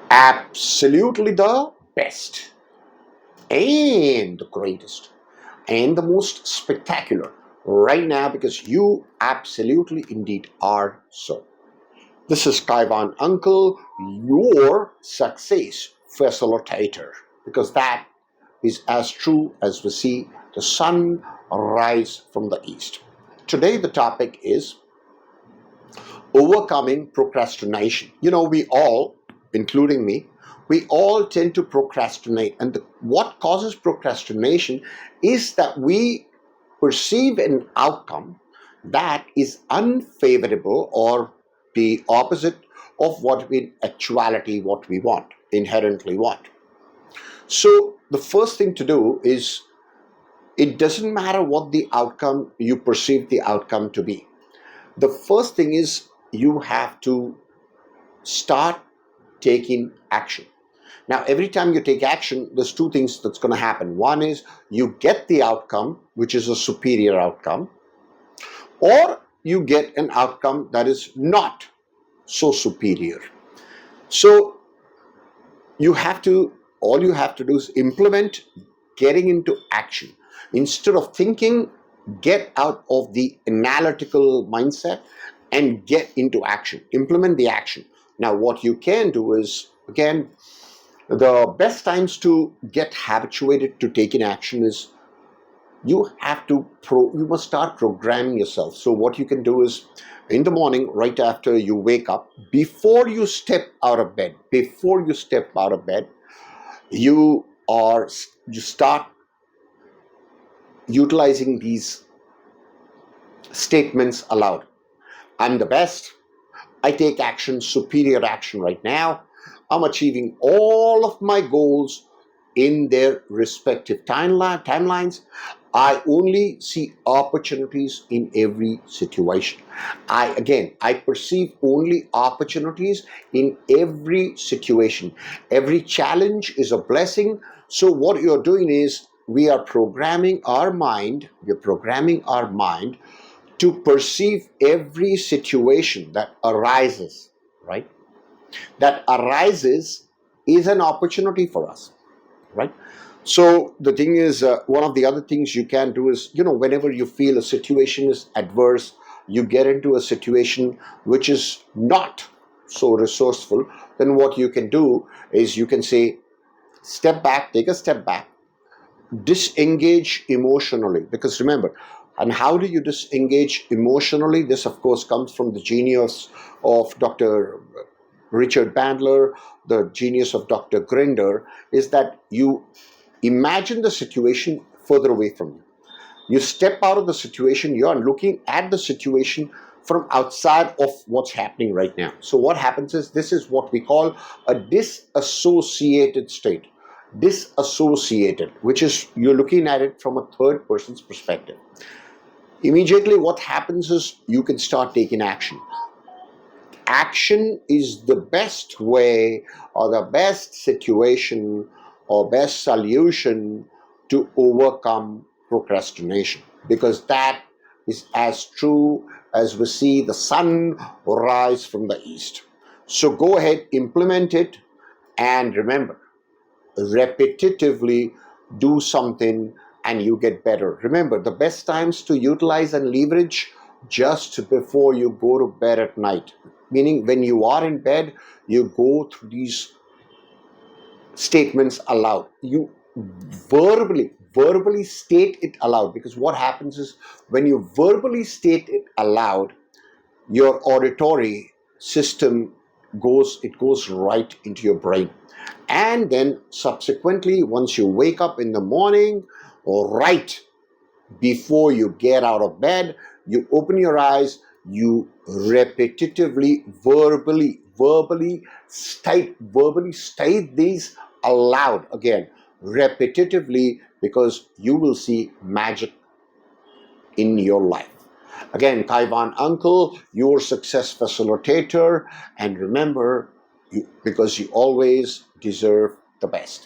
absolutely the best and the greatest and the most spectacular right now because you absolutely indeed are so. This is Kaiwan Uncle, your success facilitator, because that is as true as we see the sun rise from the east. Today, the topic is overcoming procrastination. We all, including me, we all tend to procrastinate. And what causes procrastination is that we perceive an outcome that is unfavorable or the opposite of what in actuality what we want, inherently want. So the first thing to do is it doesn't matter what the outcome you perceive the outcome to be. The first thing is you have to start taking action. Now, every time you take action, there's two things that's going to happen. One is you get the outcome, which is a superior outcome, or you get an outcome that is not so superior. So all you have to do is implement getting into action. Instead of thinking, get out of the analytical mindset and get into action. Implement the action. Now, what you can do is, again, the best times to get habituated to taking action is you must start programming yourself. So what you can do is in the morning, right after you wake up, before you step out of bed, you start utilizing these statements aloud. I'm the best. I take action, superior action right now. I'm achieving all of my goals in their respective timelines. I only see opportunities in every situation. I perceive only opportunities in every situation. Every challenge is a blessing. So what you're doing is we are programming our mind to perceive every situation that arises, right? That arises is an opportunity for us, right? So the thing is, one of the other things you can do is, whenever you feel a situation is adverse, you get into a situation which is not so resourceful, then what you can do is you can say, take a step back, disengage emotionally. Because remember, and how do you disengage emotionally? This, of course, comes from the genius of Dr. Richard Bandler, the genius of Dr. Grinder, is that you imagine the situation further away from you. You step out of the situation, you are looking at the situation from outside of what's happening right now. So what happens is, this is what we call a disassociated state. Disassociated, which is you're looking at it from a third person's perspective. Immediately what happens is you can start taking action. Action is the best way or the best situation or best solution to overcome procrastination, because that is as true as we see the sun rise from the east. So go ahead, implement it, and remember, repetitively do something and you get better. Remember, the best times to utilize and leverage just before you go to bed at night. Meaning when you are in bed, you go through these statements aloud. You verbally state it aloud, because what happens is when you verbally state it aloud, your auditory system goes right into your brain. And then subsequently, once you wake up in the morning, or right before you get out of bed, you open your eyes, you repetitively, verbally state these aloud again, repetitively, because you will see magic in your life. Again, Kaiwan Uncle, your success facilitator, and remember, because you always deserve the best.